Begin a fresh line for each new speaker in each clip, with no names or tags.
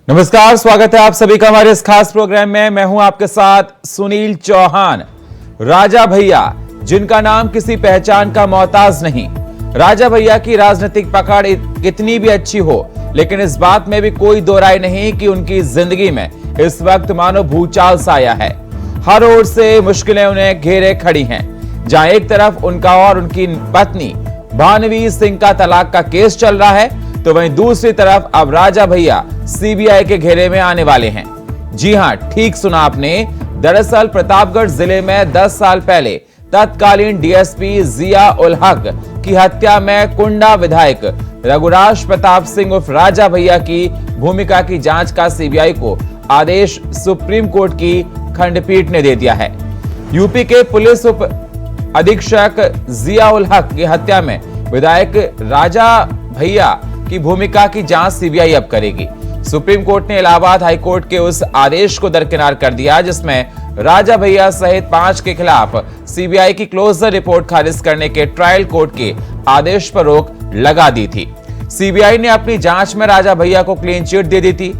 नमस्कार, स्वागत है आप सभी का हमारे इस खास प्रोग्राम में। मैं हूं आपके साथ सुनील चौहान। राजा भैया, जिनका नाम किसी पहचान का मोहताज नहीं। राजा भैया की राजनीतिक पकड़ कितनी भी अच्छी हो, लेकिन इस बात में भी कोई दो राय नहीं कि उनकी जिंदगी में इस वक्त मानो भूचाल सा आया है। हर ओर से मुश्किलें उन्हें घेरे खड़ी हैं। जहां एक तरफ उनका और उनकी पत्नी भानवी सिंह का तलाक का केस चल रहा है, तो वहीं दूसरी तरफ अब राजा भैया सीबीआई के घेरे में आने वाले हैं। जी हां, ठीक सुना आपने। दरअसल प्रतापगढ़ जिले में 10 साल पहले तत्कालीन डीएसपी जिया उल हक की हत्या में कुंडा विधायक रघुराज प्रताप सिंह उर्फ राजा भैया की भूमिका की जांच का सीबीआई को आदेश सुप्रीम कोर्ट की खंडपीठ ने दे दिया है। यूपी के पुलिस उप अधीक्षक जिया उल हक की हत्या में विधायक राजा भैया की भूमिका की जांच सीबीआई अब करेगी। सुप्रीम कोर्ट ने इलाहाबाद हाईकोर्ट के उस आदेश को दरकिनार कर दिया जिसमें राजा भैया सहित 5 के खिलाफ सीबीआई की क्लोजर रिपोर्ट खारिज करने के ट्रायल कोर्ट के आदेश पर रोक लगा दी थी। सीबीआई ने अपनी जांच में राजा भैया को क्लीन चिट दे दी थी।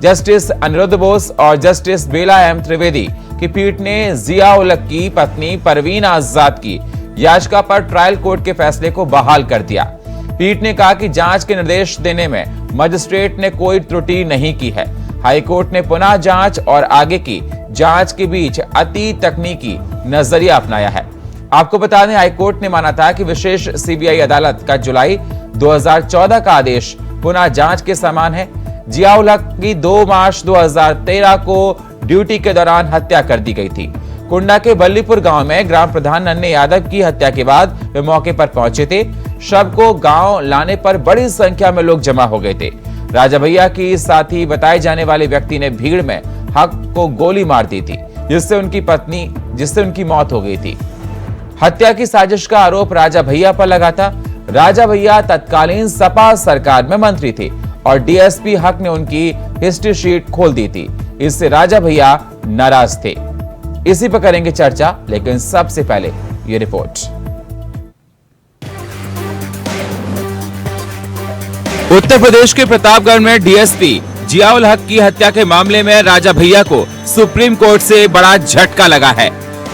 जस्टिस अनिरुद्ध बोस और जस्टिस बेला एम त्रिवेदी की पीठ ने जिया उल हक की पत्नी परवीन आजाद की याचिका पर ट्रायल कोर्ट के फैसले को बहाल कर दिया। पीठ ने कहा कि जांच के निर्देश देने में मजिस्ट्रेट ने कोई त्रुटि नहीं की है। हाईकोर्ट ने पुनः जांच और आगे की जांच के बीच अति तकनीकी नजरिया अपनाया है। आपको बता दें, हाईकोर्ट ने माना था कि विशेष सीबीआई अदालत का जुलाई 2014 का आदेश पुनः जांच के समान है। जिया उल हक की 2 मार्च 2013 को ड्यूटी के दौरान हत्या कर दी गई थी। कुंडा के बल्लीपुर गांव में ग्राम प्रधान नन्हे यादव की हत्या के बाद वे मौके पर पहुंचे थे। शव को गांव लाने पर बड़ी संख्या में लोग जमा हो गए थे। राजा भैया की साथी बताए जाने वाले व्यक्ति ने भीड़ में हक को गोली मार दी थी, जिससे उनकी मौत हो गई थी। हत्या की साजिश का आरोप राजा भैया पर लगा था। राजा भैया तत्कालीन सपा सरकार में मंत्री थे और डीएसपी हक ने उनकी हिस्ट्री शीट खोल दी थी। इससे राजा भैया नाराज थे। इसी पर करेंगे चर्चा, लेकिन सबसे पहले ये रिपोर्ट। उत्तर प्रदेश के प्रतापगढ़ में डीएसपी जिया उल हक की हत्या के मामले में राजा भैया को सुप्रीम कोर्ट से बड़ा झटका लगा है।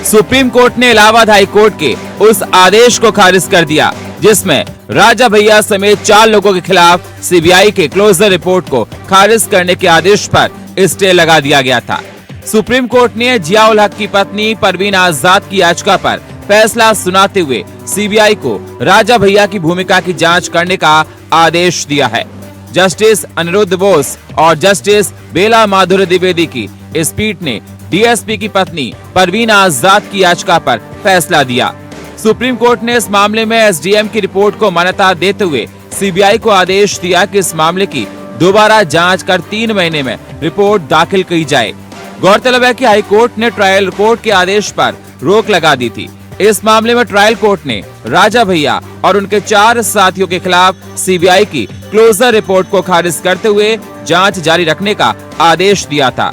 सुप्रीम कोर्ट ने इलाहाबाद हाई कोर्ट के उस आदेश को खारिज कर दिया जिसमें राजा भैया समेत 4 लोगों के खिलाफ सीबीआई के क्लोजर रिपोर्ट को खारिज करने के आदेश पर स्टे लगा दिया गया था। सुप्रीम कोर्ट ने जिया उल हक की पत्नी परवीन आजाद की याचिका पर फैसला सुनाते हुए सीबीआई को राजा भैया की भूमिका की जांच करने का आदेश दिया है। जस्टिस अनिरुद्ध बोस और जस्टिस बेला माधुर्य द्विवेदी की इस पीठ ने डीएसपी की पत्नी परवीन आजाद की याचिका पर फैसला दिया। सुप्रीम कोर्ट ने इस मामले में एसडीएम की रिपोर्ट को मान्यता देते हुए सीबीआई को आदेश दिया कि इस मामले की दोबारा जांच कर 3 महीने में रिपोर्ट दाखिल की जाए। गौरतलब है कि हाई कोर्ट ने ट्रायल कोर्ट के आदेश पर रोक लगा दी थी। इस मामले में ट्रायल कोर्ट ने राजा भैया और उनके 4 साथियों के खिलाफ सीबीआई की क्लोजर रिपोर्ट को खारिज करते हुए जांच जारी रखने का आदेश दिया था।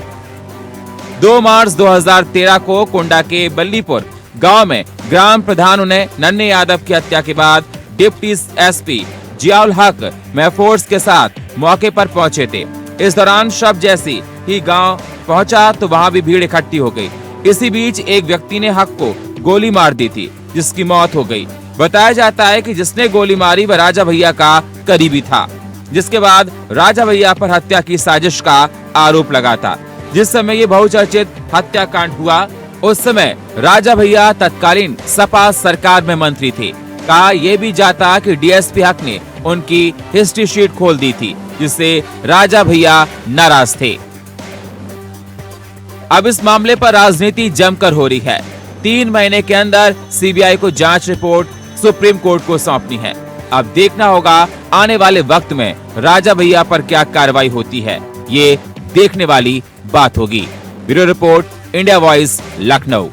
2 मार्च 2013 को कुंडा के बल्लीपुर गांव में ग्राम प्रधान उन्हें नन्हे यादव की हत्या के बाद डिप्टी एसपी जिया उल हक महफूज के साथ मौके पर पहुंचे थे। इस दौरान शव जैसी ही गांव पहुंचा तो वहां भी भीड़ इकट्ठी हो गई। इसी बीच एक व्यक्ति ने हक को गोली मार दी थी, जिसकी मौत हो गई। बताया जाता है कि जिसने गोली मारी वह राजा भैया का करीबी था, जिसके बाद राजा भैया पर हत्या की साजिश का आरोप लगा था। जिस समय ये बहुचर्चित हत्याकांड हुआ उस समय राजा भैया तत्कालीन सपा सरकार में मंत्री थे। कहा यह भी जाता कि डीएसपी हक ने उनकी हिस्ट्री शीट खोल दी थी, जिससे राजा भैया नाराज थे। अब इस मामले पर राजनीति जमकर हो रही है। 3 महीने के अंदर सीबीआई को जांच रिपोर्ट सुप्रीम कोर्ट को सौंपनी है। अब देखना होगा आने वाले वक्त में राजा भैया पर क्या कार्रवाई होती है। ये देखने वाली बात होगी। Bureau report, India voice, Lucknow.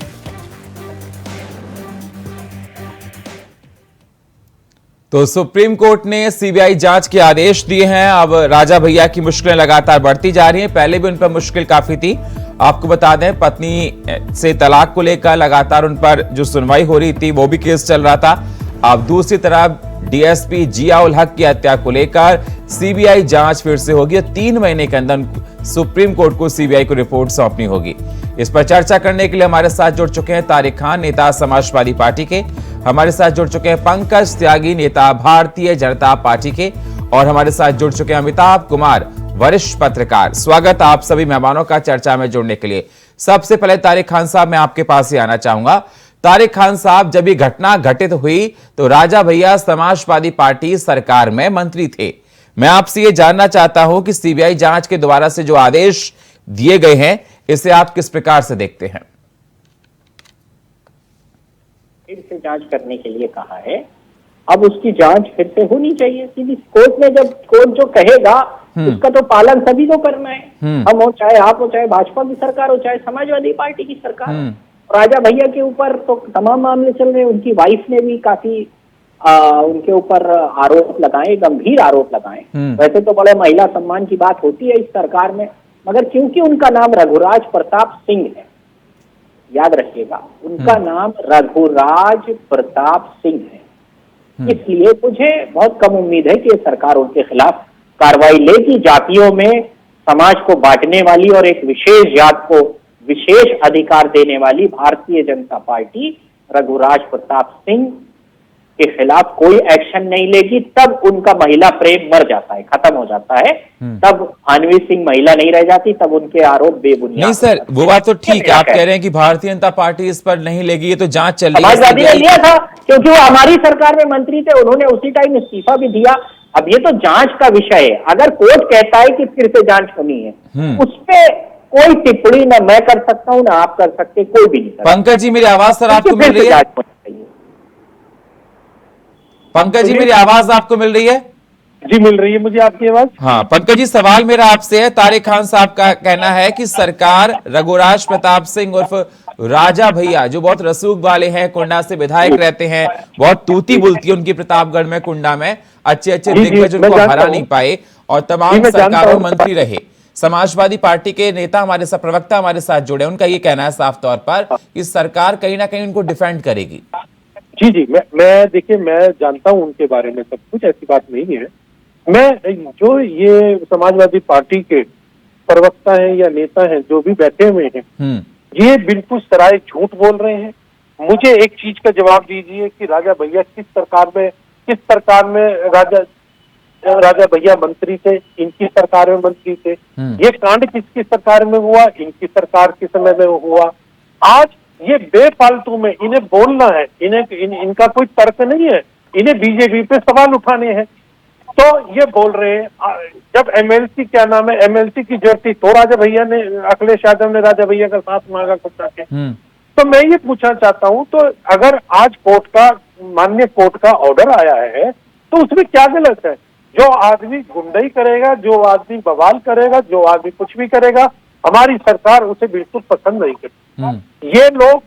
तो सुप्रीम कोर्ट ने सीबीआई जांच के आदेश दिए हैं। अब राजा भैया की मुश्किलें लगातार बढ़ती जा रही हैं। पहले भी उन पर मुश्किल काफी थी। आपको बता दें, पत्नी से तलाक को लेकर लगातार उन पर जो सुनवाई हो रही थी वो भी केस चल रहा था। अब दूसरी तरफ डीएसपी जिया उल हक की हत्या को लेकर सीबीआई जांच फिर से होगी। 3 महीने के अंदर सुप्रीम कोर्ट को सीबीआई को रिपोर्ट सौंपनी होगी। इस पर चर्चा करने के लिए हमारे साथ जुड़ चुके हैं तारिक खान, नेता समाजवादी पार्टी के। हमारे साथ जुड़ चुके हैं पंकज त्यागी, नेता भारतीय जनता पार्टी के। और हमारे साथ जुड़ चुके हैं अमिताभ कुमार, वरिष्ठ पत्रकार। स्वागत आप सभी मेहमानों का चर्चा में जुड़ने के लिए। सबसे पहले तारिक खान साहब, मैं आपके पास ही आना चाहूंगा। तारिक खान साहब, जब ये घटना घटित हुई तो राजा भैया समाजवादी पार्टी सरकार में मंत्री थे। मैं आपसे ये जानना चाहता हूं कि सीबीआई जांच के दोबारा से जो आदेश दिए गए हैं, इसे आप किस प्रकार से देखते हैं?
फिर से जांच करने के लिए कहा है, अब उसकी जांच फिर से होनी चाहिए सीधी कोर्ट में। जब कोर्ट जो कहेगा उसका तो पालन सभी को करना है, हम हो चाहे आप हो, चाहे भाजपा की सरकार हो, चाहे समाजवादी पार्टी की सरकार। राजा भैया के ऊपर तो तमाम मामले चल रहे हैं। उनकी वाइफ ने भी काफी उनके ऊपर आरोप लगाए, गंभीर आरोप लगाए। वैसे तो बड़े महिला सम्मान की बात होती है इस सरकार में, मगर क्योंकि उनका नाम रघुराज प्रताप सिंह है, याद रखिएगा, उनका नाम रघुराज प्रताप सिंह है, इसलिए मुझे बहुत कम उम्मीद है कि ये सरकार उनके खिलाफ कार्रवाई लेगी। जातियों में समाज को बांटने वाली और एक विशेष जात को विशेष अधिकार देने वाली भारतीय जनता पार्टी रघुराज प्रताप सिंह के खिलाफ कोई एक्शन नहीं लेगी। तब उनका महिला प्रेम मर जाता है, खत्म हो जाता है। तब हानवी सिंह महिला नहीं रह जाती, तब उनके आरोप बेबुनियाद।
नहीं सर, वो बात तो ठीक है, आप कह रहे हैं कि भारतीय जनता पार्टी इस पर नहीं लेगी, ये तो जांच चल रही है।
समाजवादी ने लिया था क्योंकि वो हमारी सरकार में मंत्री थे, उन्होंने उसी टाइम इस्तीफा भी दिया। अब ये तो जांच का विषय है। अगर कोर्ट कहता है कि फिर से जांच होनी है, उस पर कोई टिप्पणी न मैं कर सकता हूं, ना आप कर सकते, कोई भी नहीं कर।
पंकज जी, मेरी आवाज सर आपको मिल रही है? पंकज जी, मेरी आवाज आपको मिल रही है?
जी मिल रही है मुझे आपकी आवाज।
हाँ पंकज जी, सवाल मेरा आपसे है। तारिक खान साहब का कहना है कि सरकार रघुराज प्रताप सिंह उर्फ राजा भैया, जो बहुत रसूख वाले हैं, कुंडा से विधायक रहते हैं, बहुत तूती बोलती है उनकी प्रतापगढ़ में, कुंडा में अच्छे दिग्गज उनको हरा नहीं पाए और तमाम सरकारों में मंत्री रहे। समाजवादी पार्टी के नेता हमारे साथ, प्रवक्ता हमारे साथ जुड़े, उनका ये कहना है साफ तौर पर कि सरकार कहीं ना कहीं उनको डिफेंड करेगी।
जी मैं देखिए, मैं जानता हूं उनके बारे में सब कुछ, ऐसी बात नहीं है। मैं जो ये समाजवादी पार्टी के प्रवक्ता हैं या नेता हैं जो भी बैठे हुए हैं, ये बिल्कुल सराय झूठ बोल रहे हैं। मुझे एक चीज का जवाब दीजिए कि राजा भैया किस सरकार में राजा भैया मंत्री थे, इनकी सरकार में मंत्री थे। ये कांड किसकी सरकार में हुआ? इनकी सरकार के समय में हुआ। आज ये बेफालतू में इन्हें बोलना है, इनका कोई तर्क नहीं है, इन्हें बीजेपी पे सवाल उठाने हैं, तो ये बोल रहे हैं। जब एमएलसी, क्या नाम है, एमएलसी की जरूरत थी तो राजा भैया ने, अखिलेश यादव ने राजा भैया का साथ मांगा खुद जाके। तो मैं ये पूछना चाहता हूं, तो अगर आज माननीय कोर्ट का ऑर्डर आया है तो उसमें क्या गलत है? जो आदमी गुंडाई करेगा, जो आदमी बवाल करेगा, जो आदमी कुछ भी करेगा, हमारी सरकार उसे बिल्कुल पसंद नहीं करती। ये लोग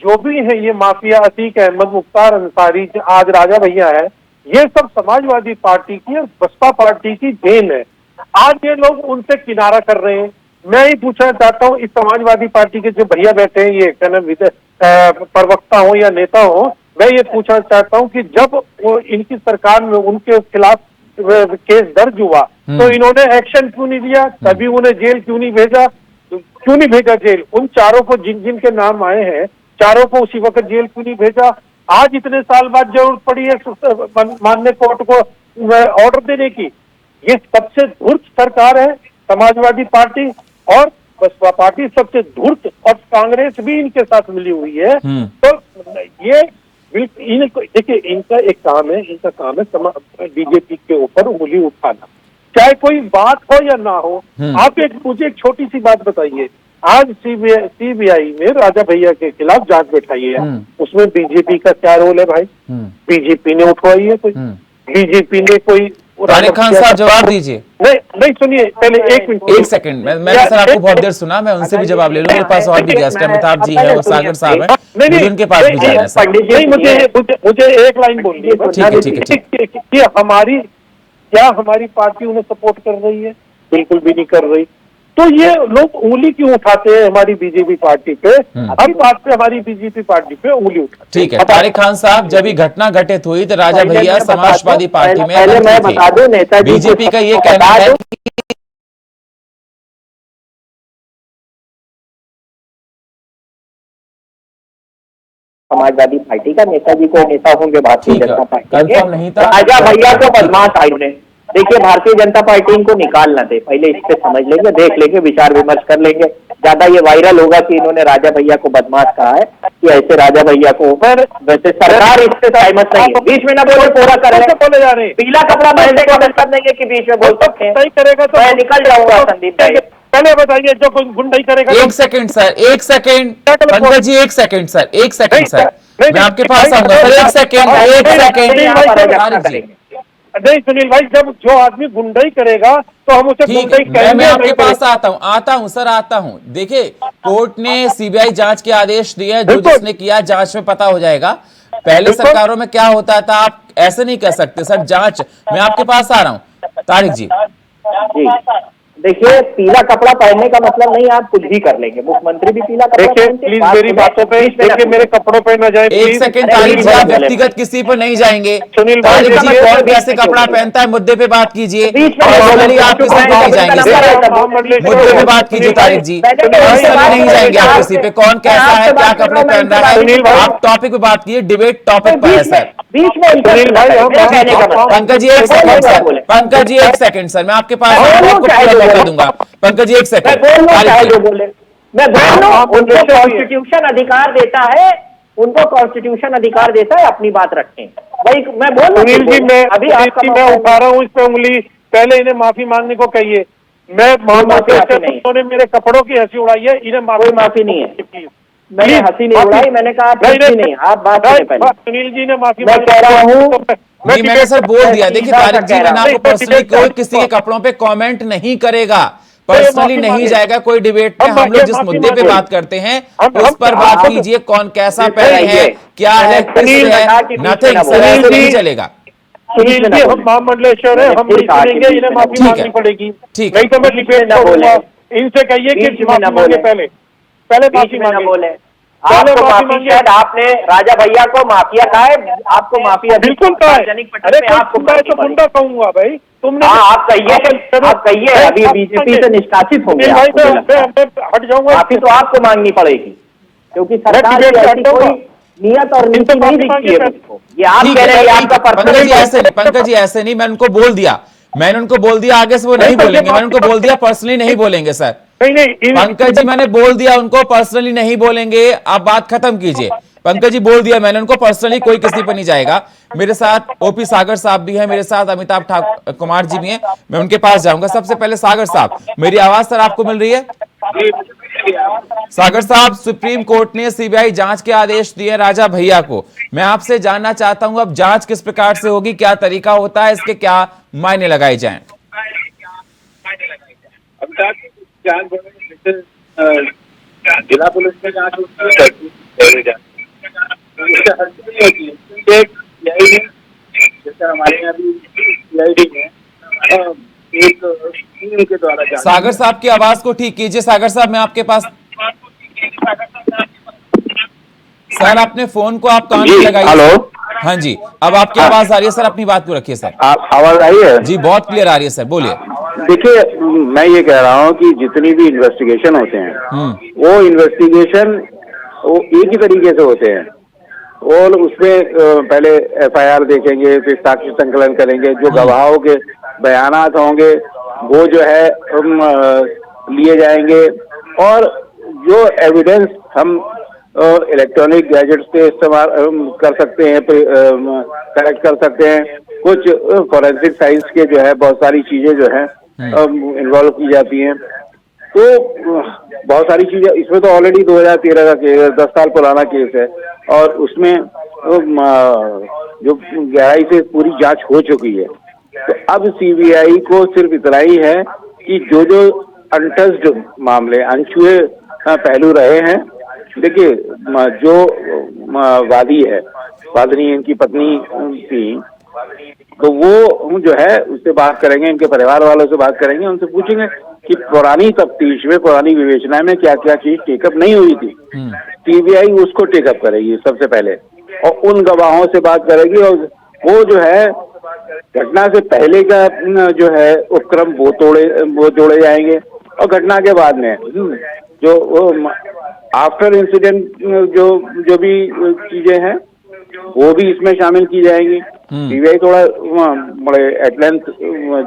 जो भी है, ये माफिया, अतीक अहमद, मुख्तार अंसारी, आज राजा भैया है, ये सब समाजवादी पार्टी की और बसपा पार्टी की देन है। आज ये लोग उनसे किनारा कर रहे हैं। मैं ही पूछना चाहता हूँ, इस समाजवादी पार्टी के जो भैया बैठे हैं, ये क्या नाम, प्रवक्ता हो या नेता हो, मैं ये पूछना चाहता हूँ कि जब वो इनकी सरकार में उनके खिलाफ केस दर्ज हुआ तो इन्होंने एक्शन क्यों नहीं लिया? कभी उन्हें जेल क्यों नहीं भेजा जेल? उन चारों को जिनके नाम आए हैं, चारों को उसी वक्त जेल क्यों नहीं भेजा? आज इतने साल बाद जरूरत पड़ी है माननीय कोर्ट को ऑर्डर देने की। ये सबसे धूर्त सरकार है समाजवादी पार्टी, और बसपा पार्टी सबसे धूर्त, और कांग्रेस भी इनके साथ मिली हुई है। तो ये देखिए, इनका काम है बीजेपी के ऊपर उंगली उठाना, चाहे कोई बात हो या ना हो। आप मुझे एक छोटी सी बात बताइए, आज सीबीआई में राजा भैया के खिलाफ जांच बैठाई है, उसमें बीजेपी का क्या रोल है भाई? बीजेपी ने उठवाई है कोई? बीजेपी ने कोई?
तारिक खान साहब जवाब दीजिए।
नहीं सुनिए, पहले एक
सेकंड, मैं सर आपको बहुत देर सुना, मैं उनसे भी जवाब ले लूं। मेरे पास और भी गेस्ट है, अमिताभ जी है और सागर साहब है, मुझे उनके पास भी जाना है सर।
नहीं, मुझे एक लाइन बोलनी है। ठीक है, क्या हमारी पार्टी उन्हें सपोर्ट कर रही है? बिल्कुल भी नहीं कर रही। तो ये लोग उंगली क्यों उठाते हैं हमारी बीजेपी पार्टी पे? हर बात पे हमारी बीजेपी पार्टी पे उंगली उठाते।
ठीक है तारिक खान साहब, जब ये घटना घटित हुई तो राजा भैया समाजवादी पार्टी में
मैं बता दूं, नेताजी
बीजेपी का ये कहना है
समाजवादी पार्टी का, नेताजी कोई नेता होंगे भारतीय
ठीक है,
जनता पार्टी
कंफर्म नहीं था।
राजा भैया को बदमाश आयु ने, देखिए भारतीय जनता पार्टी इनको निकाल ना दे, पहले इस पे समझ लेंगे, देख लेंगे, विचार विमर्श कर लेंगे, ज्यादा ये वायरल होगा कि इन्होंने राजा भैया को बदमाश कहा है कि ऐसे राजा भैया को ऊपर, वैसे सरकार इससे सहमत नहीं है। बीच में ना बोले, पूरा कर ले, बोले जा रहे पीला कपड़ा पहनने को कर देंगे कि बीच में बोल सकते हैं, करेगा तो मैं निकल जाऊंगा संदीप भाई।
पहले बताइए, जो कोई गुंडाई करेगा।
एक सेकंड सर, एक सेकंड पंकज जी, एक सेकंड सर, एक सेकंड सर, मैं आपके पास आऊंगा सर, एक सेकंड, एक सेकंड।
नहीं सुनील भाई, जब जो आदमी गुंडाई करेगा तो हम उसे गुंडाई करेंगे।
मैं आपके पास आता हूं सर, आता हूं। देखिए, कोर्ट ने सीबीआई जांच के आदेश दिए, जो जिसने किया जांच में पता हो जाएगा। पहले सरकारों में क्या होता था, आप ऐसे नहीं कह सकते सर, जांच। मैं आपके पास आ रहा हूं तारिक जी।
देखिए, पीला कपड़ा पहनने का मतलब नहीं आप कुछ भी कर लेंगे, मुख्यमंत्री भी पीला कपड़ा। देखिए
प्लीज मेरी बातों पे, देखिए मेरे कपड़ों पे न जाए।
एक सेकंड तारिक जी, आप व्यक्तिगत किसी पर नहीं जाएंगे।
सुनील
तारिक जी, कौन कैसे कपड़ा पहनता है, मुद्दे पे बात कीजिए। पर्सनली आप किसी पे नहीं जाएंगे सर, मुद्दे पे बात कीजिए तारिक जी। पर्सनली नहीं जाएंगे आप किसी पे, कौन कैसा है, क्या कपड़े पहन रहा है, आप टॉपिक पे बात कीजिए, डिबेट टॉपिक पर है सर।
बीच में
पंकज जी एक सेकंड सर, पंकज जी एक सेकंड सर, मैं आपके पास आपको पूरा मौका दूंगा। पंकज जी एक सेकंड,
जो बोले मैं उनको कॉन्स्टिट्यूशन अधिकार देता है, उनको कॉन्स्टिट्यूशन अधिकार देता है अपनी बात रखें भाई। मैं बोल
सुनील जी, मैं अभी मैं उठा रहा हूँ इस पे उंगली, पहले इन्हें माफी मांगने को कहिए। मैं उन्होंने मेरे कपड़ों की हंसी उड़ाई है, इन्हें
माफी नहीं है, मैंने हंसी नहीं उड़ाई, मैंने कहा नहीं, आप बात करें पहले।
सुनील जी ने माफी,
मैं कह रहा हूँ
मैंने सर बोल दिया। देखिए तारिक जी, मैंने आपको पर्सनली कोई किसी के कपड़ों पे कमेंट नहीं करेगा, पर्सनली नहीं जाएगा कोई डिबेट में। हम लोग जिस मुद्दे पे बात करते हैं उस पर बात कीजिए, कौन कैसा पहने है, क्या है, किस है, नथिंग सर, ऐसे नहीं चलेगा।
सुनील जी, हम महामंडलेश्वर है, हम नहीं सुनेंगे, इन्हें माफी मांगनी पड़ेगी, नहीं तो मैं डिबेट करूंगा। इनसे कहिए कि माफी मांगे, पहले माफी मांगे।
आपको माफी, शायद आपने राजा भैया को माफिया कहा है, आपको माफिया
बिल्कुल कहा है। अरे आपको तो गुंडा कहूंगा भाई, तुमने।
आप कहिए, अभी बीजेपी से निष्कासित होंगे,
हट जाऊंगा।
माफी तो आपको मांगनी पड़ेगी, क्योंकि सरकार की ऐसी कोई नियत और नीति नहीं दिखती है मुझको। ये आप कह रहे हैं आपका
पंकज जी ऐसे नहीं, पंकज जी ऐसे नहीं, मैंने उनको बोल दिया, आगे से वो नहीं बोलेंगे, मैंने उनको बोल दिया पर्सनली नहीं बोलेंगे सर। पंकज जी, मैंने बोल दिया उनको पर्सनली नहीं बोलेंगे, आप बात खत्म कीजिए। पंकज जी बोल दिया मैंने उनको, पर्सनली कोई किसी पर नहीं जाएगा। मेरे साथ ओपी सागर साहब भी हैं, मेरे साथ अमिताभ कुमार जी भी हैं, मैं उनके पास जाऊंगा। सबसे पहले सागर साहब, मेरी आवाज सर आपको मिल रही है? सागर साहब, सुप्रीम कोर्ट ने सीबीआई जांच के आदेश दिए राजा भैया को। मैं आपसे जानना चाहता हूं, अब जांच किस प्रकार से होगी, क्या तरीका होता है, इसके क्या मायने लगाए जाएं?
जिला पुलिस में जांच होती है, जैसे हमारे यहाँ भी सीआईडी है, एक टीम के द्वारा।
सागर साहब की आवाज को ठीक कीजिए। सागर साहब, मैं आपके पास, सर अपने फोन को आप कान पे लगाइए।
हेलो,
हाँ जी, अब आपकी आवाज आ रही है सर, अपनी बात को रखिए सर।
आवाज आई है
जी, बहुत क्लियर आ रही है सर, बोलिए।
देखिए, मैं ये कह रहा हूँ कि जितनी भी इन्वेस्टिगेशन होते हैं, वो इन्वेस्टिगेशन वो एक ही तरीके से होते हैं। और उसमें पहले एफआईआर देखेंगे, फिर साक्ष्य संकलन करेंगे, जो गवाहों के बयानात होंगे वो जो है लिए जाएंगे, और जो एविडेंस हम इलेक्ट्रॉनिक गैजेट्स के इस्तेमाल कर सकते हैं, कलेक्ट कर सकते हैं। कुछ फॉरेंसिक साइंस के जो है बहुत सारी चीजें जो है इन्वॉल्व की जाती हैं। तो बहुत सारी चीजें इसमें, तो ऑलरेडी 2013 का केस, 10 साल पुराना केस है, और उसमें जो गहराई से पूरी जांच हो चुकी है। तो अब सीबीआई को सिर्फ इतना ही है कि जो जो अनटच्ड मामले, अनछुए पहलू रहे हैं, देखिए जो वादी है, वादनी इनकी पत्नी थी, तो वो जो है उससे बात करेंगे, इनके परिवार वालों से बात करेंगे, उनसे पूछेंगे कि पुरानी तफ्तीश में, पुरानी विवेचना में क्या क्या चीज टेकअप नहीं हुई थी। सीबीआई उसको टेकअप करेगी सबसे पहले, और उन गवाहों से बात करेगी, और वो जो है घटना से पहले का जो है उपक्रम वो जोड़े जाएंगे, और घटना के बाद में जो वो आफ्टर इंसिडेंट जो भी चीजें हैं वो भी इसमें शामिल की जाएंगी। सीबीआई थोड़ा बड़े एट लेंथ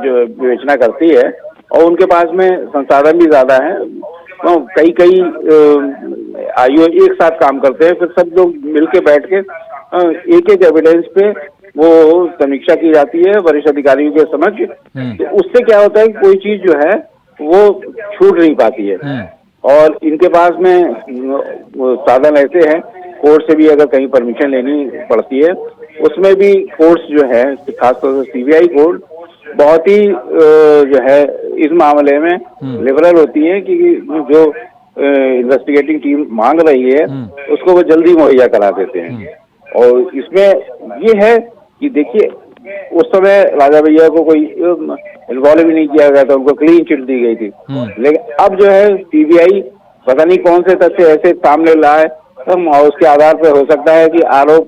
जो विवेचना करती है और उनके पास में संसाधन भी ज्यादा है। कई आईओ एक साथ काम करते हैं, फिर सब लोग मिलके बैठ के एक एक एविडेंस पे वो समीक्षा की जाती है वरिष्ठ अधिकारियों के समक्ष। तो उससे क्या होता है कि कोई चीज जो है वो छूट नहीं पाती है। और इनके पास में साधन ऐसे हैं, कोर्ट से भी अगर कहीं परमिशन लेनी पड़ती है उसमें भी कोर्ट्स जो है खासतौर से सीबीआई कोर्ट बहुत ही जो है इस मामले में लिबरल होती है कि जो इन्वेस्टिगेटिंग टीम मांग रही है उसको वो जल्दी मुहैया करा देते हैं। और इसमें ये है कि देखिए उस समय राजा भैया को कोई इन्वॉल्व भी नहीं किया गया था, उनको क्लीन चिट दी गई थी। लेकिन अब जो है सीबीआई पता नहीं कौन से तथ्य ऐसे सामने लाए और उसके आधार पर हो सकता है कि आरोप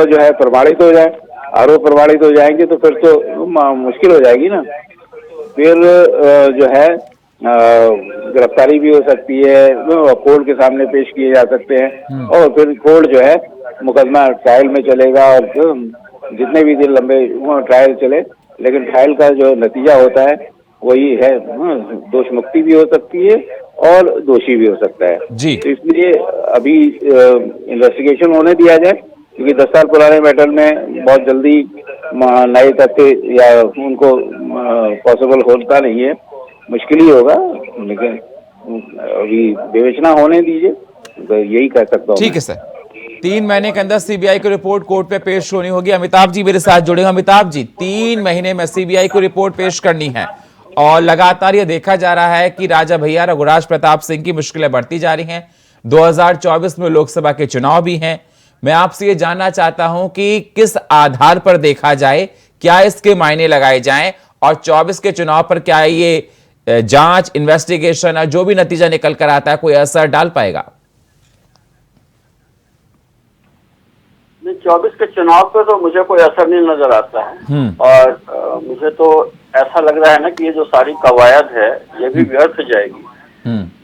जो है प्रमाणित हो जाए। आरोप प्रमाणित हो जाएंगे तो फिर तो मुश्किल हो जाएगी ना, फिर जो है गिरफ्तारी भी हो सकती है, कोर्ट के सामने पेश किए जा सकते हैं और फिर कोर्ट जो है मुकदमा ट्रायल में चलेगा और जितने भी दिन लंबे ट्रायल चले, लेकिन ट्रायल का जो नतीजा होता है वही है, दोष मुक्ति भी हो सकती है और दोषी भी हो सकता है
जी।
तो इसलिए अभी इन्वेस्टिगेशन होने दिया जाए, क्योंकि 10 साल पुराने मैटर में बहुत जल्दी नए तथ्य या उनको पॉसिबल होता नहीं है, मुश्किल ही होगा। लेकिन अभी विवेचना होने दीजिए, तो यही कह सकता हूँ।
ठीक है सर, 3 महीने के अंदर सीबीआई की रिपोर्ट कोर्ट पे पेश होनी होगी। अमिताभ जी मेरे साथ जुड़े हैं। अमिताभ जी, 3 महीने में सीबीआई को रिपोर्ट पेश करनी है और लगातार ये देखा जा रहा है कि राजा भैया रघुराज प्रताप सिंह की मुश्किलें बढ़ती जा रही हैं। 2024 में लोकसभा के चुनाव भी हैं। मैं आपसे ये जानना चाहता हूं कि किस आधार पर देखा जाए, क्या इसके मायने लगाए जाएं और 24 के चुनाव पर क्या ये जांच, इन्वेस्टिगेशन और जो भी नतीजा निकल कर आता है कोई असर डाल पाएगा?
24 के चुनाव पे तो मुझे कोई असर नहीं नजर आता है और मुझे तो ऐसा लग रहा है ना कि ये जो सारी कवायद है ये भी व्यर्थ जाएगी,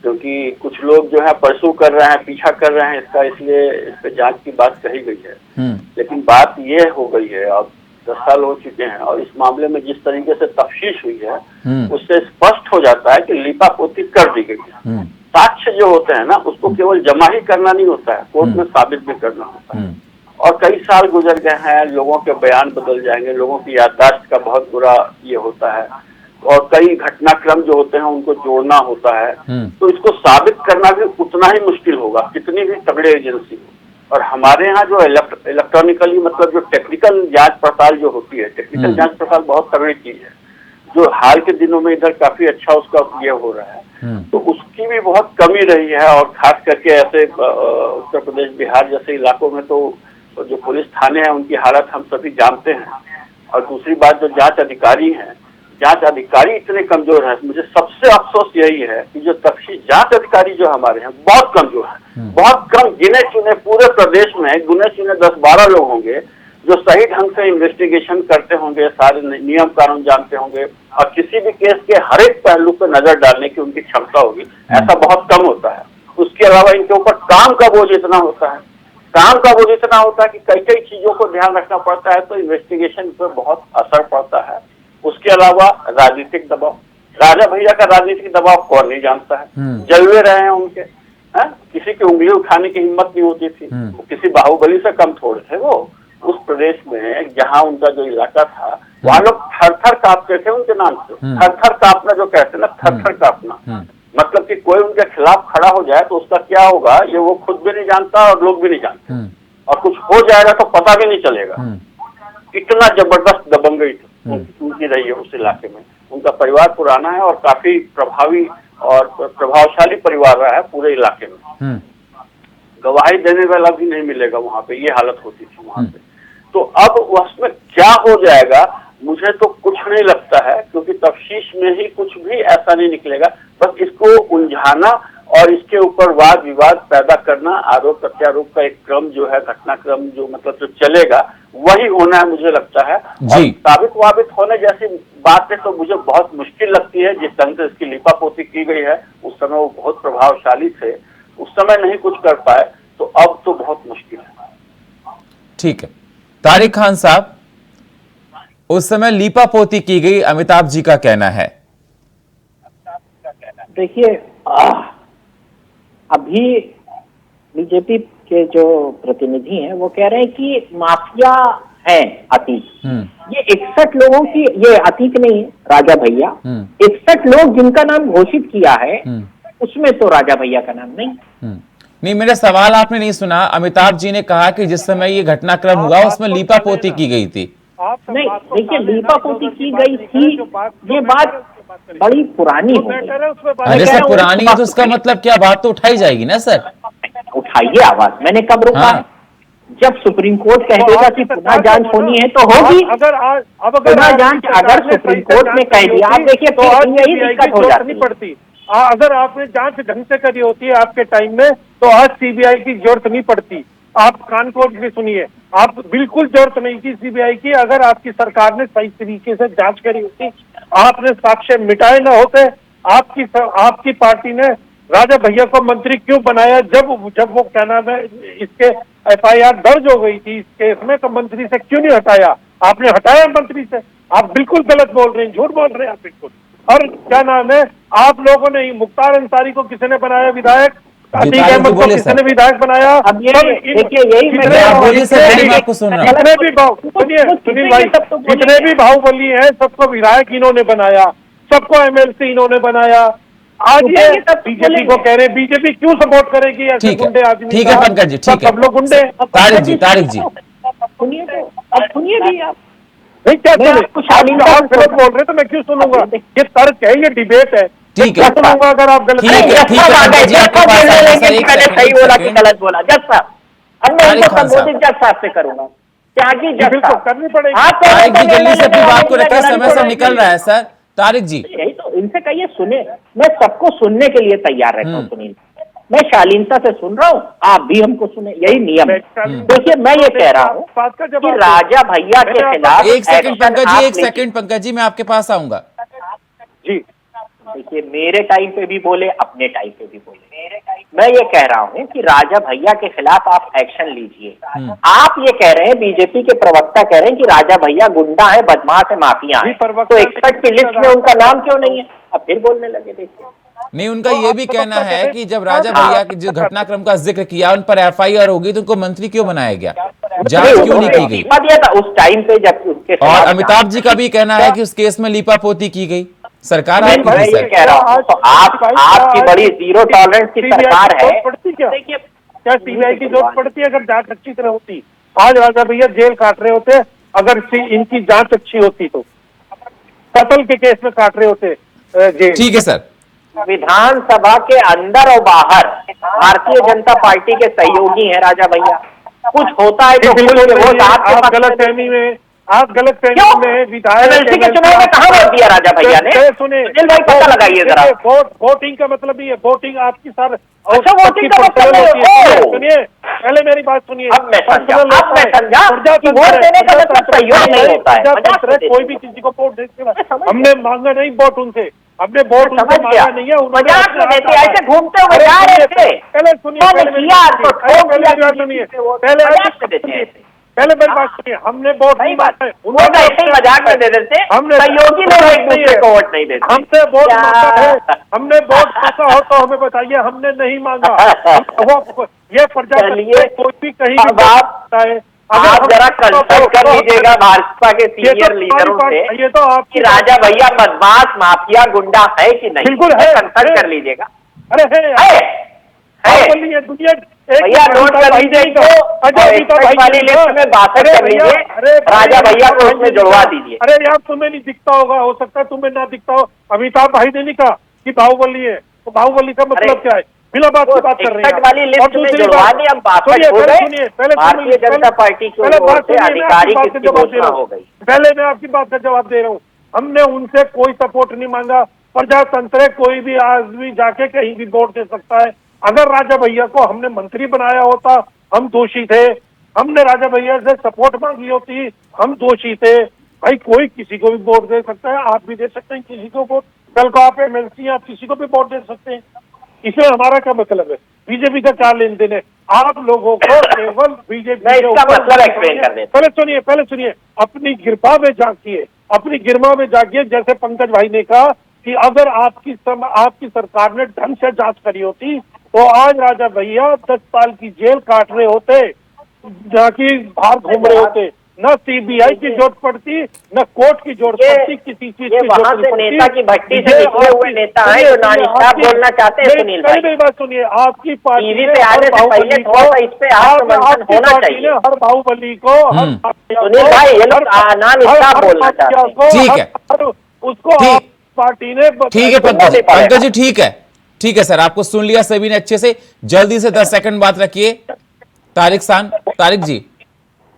क्योंकि कुछ लोग जो है परसू कर रहे हैं, पीछा कर रहे हैं इसका, इसलिए इस पे जांच की बात कही गई है। लेकिन बात ये हो गई है, अब 10 साल हो चुके हैं और इस मामले में जिस तरीके से तफ्तीश हुई है उससे स्पष्ट हो जाता है कि लीपापोती कर दी गई है। साक्ष्य जो होते हैं ना उसको केवल जमा ही करना नहीं होता है, कोर्ट में साबित भी करना होता है। और कई साल गुजर गए हैं, लोगों के बयान बदल जाएंगे, लोगों की याददाश्त का बहुत बुरा ये होता है और कई घटनाक्रम जो होते हैं उनको जोड़ना होता है, तो इसको साबित करना भी उतना ही मुश्किल होगा कितनी भी तगड़े एजेंसी हो। और हमारे यहाँ जो इलेक्ट्रॉनिकली मतलब जो टेक्निकल जांच पड़ताल जो होती है, टेक्निकल जांच पड़ताल बहुत तगड़ी चीज है, जो हाल के दिनों में इधर काफी अच्छा उसका ये हो रहा है, तो उसकी भी बहुत कमी रही है। और खास करके ऐसे उत्तर प्रदेश, बिहार जैसे इलाकों में तो जो पुलिस थाने हैं उनकी हालत हम सभी जानते हैं। और दूसरी बात, जो जांच अधिकारी हैं, जांच अधिकारी इतने कमजोर हैं। मुझे सबसे अफसोस यही है कि जो तफ्तीश जांच अधिकारी जो हमारे हैं बहुत कमजोर हैं, बहुत कम, गिने चुने पूरे प्रदेश में गिने चुने 10-12 लोग होंगे जो सही ढंग से इन्वेस्टिगेशन करते होंगे, सारे नियम कानून जानते होंगे और किसी भी केस के हर एक पहलू पर नजर डालने की उनकी क्षमता होगी, ऐसा बहुत कम होता है। उसके अलावा इनके ऊपर काम का बोझ इतना होता है, काम का बोझ इतना होता है कि कई कई चीजों को ध्यान रखना पड़ता है, तो इन्वेस्टिगेशन पर बहुत असर पड़ता है। उसके अलावा राजनीतिक दबाव, राजा भैया का राजनीतिक दबाव कौन नहीं जानता है, जलवे रहे हैं उनके, है? किसी की उंगली उठाने की हिम्मत नहीं होती थी, वो किसी बाहुबली से कम थोड़े थे। वो उस प्रदेश में जहाँ उनका जो इलाका था वहाँ लोग थर थर कांपते थे उनके नाम से। थर थर कांपना जो कहते हैं ना, थर थर कांपना मतलब कि कोई उनके खिलाफ खड़ा हो जाए तो उसका क्या होगा ये वो खुद भी नहीं जानता और लोग भी नहीं जानते, और कुछ हो जाएगा तो पता भी नहीं चलेगा। इतना जबरदस्त दबंगई उनकी रही है उस इलाके में। उनका परिवार पुराना है और काफी प्रभावी और प्रभावशाली परिवार रहा है पूरे इलाके में। गवाही देने वाला भी नहीं मिलेगा वहां पे, ये हालत होती थी वहां पे। तो अब उसमें क्या हो जाएगा मुझे तो कुछ नहीं लगता है, क्योंकि तफ्तीश में ही कुछ भी ऐसा नहीं निकलेगा। बस इसको उलझाना और इसके ऊपर वाद विवाद पैदा करना, आरोप प्रत्यारोप का एक क्रम जो है, घटनाक्रम जो मतलब जो चलेगा वही होना है मुझे लगता है। और साबित वाबित होने जैसी बातें तो मुझे बहुत मुश्किल लगती है। जिस ढंग से इसकी लिपापोती की गई है उससे समय वो बहुत प्रभावशाली थे, उस समय नहीं कुछ कर पाए, तो अब तो बहुत मुश्किल है।
ठीक है तारिक खान साहब, उस समय लीपा पोती की गई, अमिताभ जी का कहना है।
देखिए अभी बीजेपी के जो प्रतिनिधि हैं वो कह रहे हैं कि माफिया है अतीक। ये 61 लोगों की, ये अतीक नहीं है, राजा भैया, 61 लोग जिनका नाम घोषित किया है उसमें तो राजा भैया का नाम नहीं।
नहीं, मेरा सवाल आपने नहीं सुना। अमिताभ जी ने कहा कि जिस समय ये घटनाक्रम हुआ उसमें लीपा पोती की गई थी।
नहीं देखिए, लीपा पोती की गई थी, ये बात बड़ी पुरानी हो गई।
अरे सर पुरानी है तो उसका मतलब क्या, बात तो उठाई जाएगी ना सर।
उठाइए आवाज, मैंने कब रोका
हाँ।
है? जब सुप्रीम कोर्ट कह देगा कि पुनः जांच होनी है तो होगी। पुनः जांच अगर सुप्रीम कोर्ट ने कह दिया, आप देखिए तो यही दिक्कत हो जाती
पड़ती। अगर आपने जांच ढंग से करी होती है आपके टाइम में तो आज सीबीआई की जरूरत नहीं पड़ती। आप कान खोल के सुनिए, आप बिल्कुल जरूरत नहीं थी सीबीआई की। अगर आपकी सरकार ने सही तरीके से जांच करी होती, आपने साक्ष्य मिटाए न होते। आपकी पार्टी ने राजा भैया को मंत्री क्यों बनाया? जब वो क्या नाम है, इसके एफआईआर दर्ज हो गई थी इस केस में, तो मंत्री से क्यों नहीं हटाया? आपने हटाया मंत्री से। आप बिल्कुल गलत बोल रहे हैं, झूठ बोल रहे हैं आप बिल्कुल। और क्या नाम है, आप लोगों ने मुख्तार अंसारी को किसने बनाया विधायक? अतीक अहमद को किसने विधायक बनाया?
अब ये देखिए, यही
मैं आपको सुन रहा हूं।
जितने भी सुनिए सुनील भाई, जितने भी बाहुबली हैं सबको विधायक इन्होंने बनाया, सबको एमएलसी इन्होंने बनाया। आज ये बीजेपी को कह रहे हैं, बीजेपी क्यों सपोर्ट करेगी ऐसे गुंडे आदमी?
ठीक है पंकज जी, ठीक है,
सब लोग गुंडे।
तारिक जी
सुनिए, तो अब सुनिए भी आप।
नहीं क्या
मैं
सुने?
आपको शालीनता
आप गलत बोल रहे तो मैं क्यों सुनूंगा? ये तर्क है, ये डिबेट है।
ठीक है।
मैं सुनूंगा अगर आप गलत
ठीक है,
जज साहब आ गए, जज साहब निर्णय लेंगे कि मैंने सही बोला कि गलत बोला। जज साहब, अब मैं इनको संबोधित जज साहब से करूंगा। त्यागी जज
बिल्कुल
साहब
करनी पड़ेगी।
तारिक जी जल्दी से अपनी बात को रखिए, समय से निकल रहा है सर। तारिक जी
यही तो, इनसे कहिए सुने, मैं सबको सुनने के लिए तैयार रहता हूँ सुनील। मैं शालीनता से सुन रहा हूँ, आप भी हमको सुने, यही नियम है। देखिए मैं ये कह रहा हूँ कि राजा भैया के खिलाफ
एक सेकंड पंकज जी, एक सेकंड पंकज जी, मैं आपके पास आऊंगा
जी।
देखिए मेरे टाइम पे भी बोले, अपने टाइम पे भी बोले। मैं ये कह रहा हूँ कि राजा भैया के खिलाफ आप एक्शन लीजिए। आप ये कह रहे हैं, बीजेपी के प्रवक्ता कह रहे हैं कि राजा भैया गुंडा है, बदमाश है, माफिया है, तो 61 की लिस्ट में उनका नाम क्यों नहीं है? अब फिर बोलने लगे। देखिए
नहीं, उनका ये भी कहना है कि जब राजा भैया के जो घटनाक्रम का जिक्र किया उन पर एफआईआर होगी तो उनको मंत्री क्यों बनाया गया, जांच क्यों नहीं की गई?
दिया था उस टाइम पे जब उनके।
और अमिताभ जी का भी कहना है कि उस केस में लीपा पोती की गई। सरकार
मैं
आपकी थी
ये
सर।
कह रहा हूँ, तो आपकी बड़ी जीरो टॉलरेंस की सरकार है।
देखिए क्या सीबीआई की जरूरत पड़ती है अगर जांच अच्छी तरह होती? आज राजा भैया जेल काट रहे होते अगर इनकी जांच अच्छी होती तो। कत्ल के केस में काट रहे होते जेल।
ठीक है सर।
विधानसभा के अंदर और बाहर भारतीय जनता पार्टी के सहयोगी हैं राजा भैया। कुछ होता है तो
आप गलतफहमी में, आप गलतफहमी में विधायक
एमएलसी के चुनाव में कहाँ वोट दिया राजा भैया ने?
सुने
भाई पता लगाइए जरा।
वोटिंग का मतलब ही है, वोटिंग आपकी सर।
अच्छा वोटिंग का मतलब है।
सुनिए पहले मेरी बात सुनिए।
अब मैं समझा कि वोट देने का मतलब सहयोग नहीं होता है।
कोई भी किसी को वोट देते, हमने मांगा नहीं वोट उनसे, हमने वोट उनसे मांगा नहीं है।
मजाक में देते, ऐसे घूमते हुए जा रहे थे।
पहले सुनिए, पहले मेरी बात सुनिए। हमने वोट नहीं मांगा है,
वो ऐसे ही मजाक में दे देते।
हमने
सहयोगी लोग एक दूसरे को वोट नहीं देते।
हमसे वोट मांगा है, हमने वोट मांगा हो तो हमें बताइए, हमने नहीं मांगा। ये प्रजा कोई भी कहीं भी
आप जरा कंसल्ट कर लीजिएगा भाजपा के सीनियर लीडरों से,
ये तो
कि राजा भैया बदमाश माफिया गुंडा है कि नहीं।
बिल्कुल है,
कंसल्ट कर लीजिएगा।
अरे
है
दुनिया
भैया नोट कर लीजिए को, वाली लिस्ट में 62 कर लीजिए, राजा भैया को उसमें जुड़वा दीजिए।
अरे यार तुम्हें नहीं दिखता होगा, हो सकता है तुम्हें ना दिखता हो। अमिताभ भाई ने नहीं कहा कि बाहुबली है, तो बाहुबली का मतलब क्या है? बिना बात की बात कर रहे हैं
वाली लिस्ट में जुड़वा दी। अब 62 हो गए, भारतीय जनता पार्टी की ओर से आधिकारिक इसकी घोषणा हो गई।
पहले मैं आपकी बात का जवाब दे रहा हूँ। हमने उनसे कोई सपोर्ट नहीं मांगा। प्रजातंत्र है, कोई भी आदमी जाके कहीं भी वोट दे सकता है। अगर राजा भैया को हमने मंत्री बनाया होता, हम दोषी थे। हमने राजा भैया से सपोर्ट मांगी होती, हम दोषी थे। भाई कोई किसी को भी वोट दे सकता है, आप भी दे सकते हैं किसी को वोट। कल को आप एमएलसी, आप किसी को भी वोट दे सकते हैं। इसमें हमारा क्या मतलब है? बीजेपी का क्या लेन देन है? आप लोगों को केवल बीजेपी
मैं इसका मतलब एक्सप्लेन कर देता
पहले सुनिए, अपनी गिरबा में जागिए, अपनी गिरबा में जागिए। जैसे पंकज भाई ने कहा कि अगर आपकी सरकार ने ढंग से जांच करी होती तो आज राजा भैया 10 साल की जेल काट रहे होते, जाके बाहर घूम रहे होते। न सीबीआई की जरूरत पड़ती, न कोर्ट की जरूरत पड़ती, किसी चीज की
वहां से नेता की भट्टी से निकले हुए नेता हैं जो नाइंसाफ बोलना चाहते हैं। सुनील भाई,
मेरी बात सुनिए, आपकी पार्टी
टीवी पे आने से पहले थोड़ा सा इस पे आत्ममंथन होना चाहिए।
हर बाहुबली को,
सुनील भाई, ये लोग नाइंसाफ बोलना चाहते हैं।
ठीक है,
उसको पार्टी ने,
ठीक है पंकज जी, ठीक है सर, आपको सुन लिया सभी ने अच्छे से। जल्दी से 10 सेकंड बात रखिए। तारिक जी,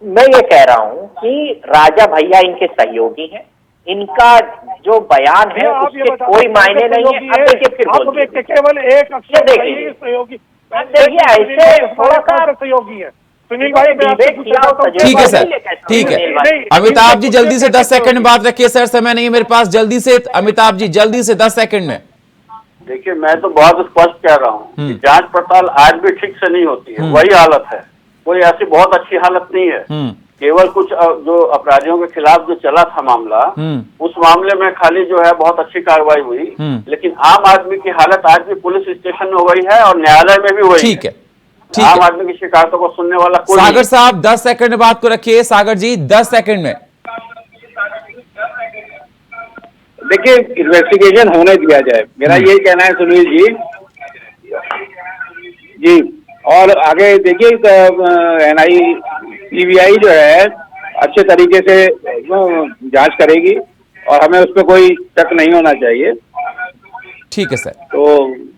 मैं ये कह रहा हूँ कि राजा भैया इनके सहयोगी हैं, इनका जो बयान है उसके कोई मायने नहीं है। अब देखिए, फिर
केवल एक अक्षर सहयोगी,
देखिए ऐसे थोड़ा सा
सहयोगी है सुनील भाई।
ठीक है सर, ठीक है। अमिताभ जी जल्दी से 10 सेकंड में बात रखिए सर, समय नहीं है मेरे पास। जल्दी से अमिताभ जी, जल्दी से 10 सेकंड में।
देखिए, मैं तो बहुत स्पष्ट कह रहा हूँ कि जांच पड़ताल आज भी ठीक से नहीं होती है, वही हालत है। कोई ऐसी बहुत अच्छी हालत नहीं है। केवल कुछ जो अपराधियों के खिलाफ जो चला था मामला, उस मामले में खाली जो है बहुत अच्छी कार्रवाई हुई, लेकिन आम आदमी की हालत आज भी पुलिस स्टेशन में हो गई है और न्यायालय में भी हुई।
ठीक है,
आम आदमी की शिकायतों को सुनने वाला कोई
सागर
नहीं।
साहब 10 सेकंड में बात को रखिए। सागर जी 10 सेकंड में।
देखिए, इन्वेस्टिगेशन होने दिया जाए, मेरा यही कहना है सुनील जी। और आगे देखिए, एनआई सीबीआई जो है अच्छे तरीके से जांच करेगी और हमें उस पर कोई शक नहीं होना चाहिए।
ठीक है सर,
तो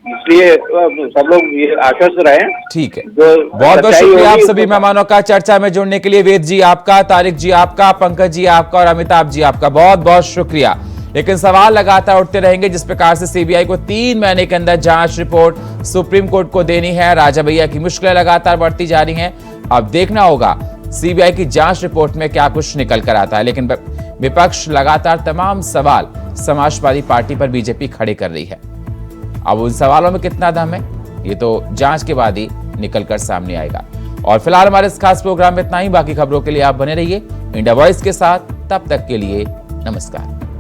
इसलिए सब लोग ये आश्वस्त रहें।
ठीक है, बहुत बहुत शुक्रिया आप सभी मेहमानों का चर्चा में जुड़ने के लिए। वेद जी आपका, तारिक जी आपका, पंकज जी आपका और अमिताभ जी आपका बहुत बहुत शुक्रिया। लेकिन सवाल लगातार उठते रहेंगे जिस प्रकार से सीबीआई को 3 महीने के अंदर जांच रिपोर्ट सुप्रीम कोर्ट को देनी है। राजा भैया की मुश्किलें लगातार बढ़ती जा रही हैं। अब देखना होगा सीबीआई की जांच रिपोर्ट में क्या कुछ निकल कर आता है। लेकिन विपक्ष लगातार तमाम सवाल समाजवादी पार्टी पर बीजेपी खड़े कर रही है। अब उन सवालों में कितना दम है ये तो जांच के बाद ही निकल कर सामने आएगा। और फिलहाल हमारे इस खास प्रोग्राम में इतना ही। बाकी खबरों के लिए आप बने रहिए इंडिया वॉइस के साथ। तब तक के लिए नमस्कार।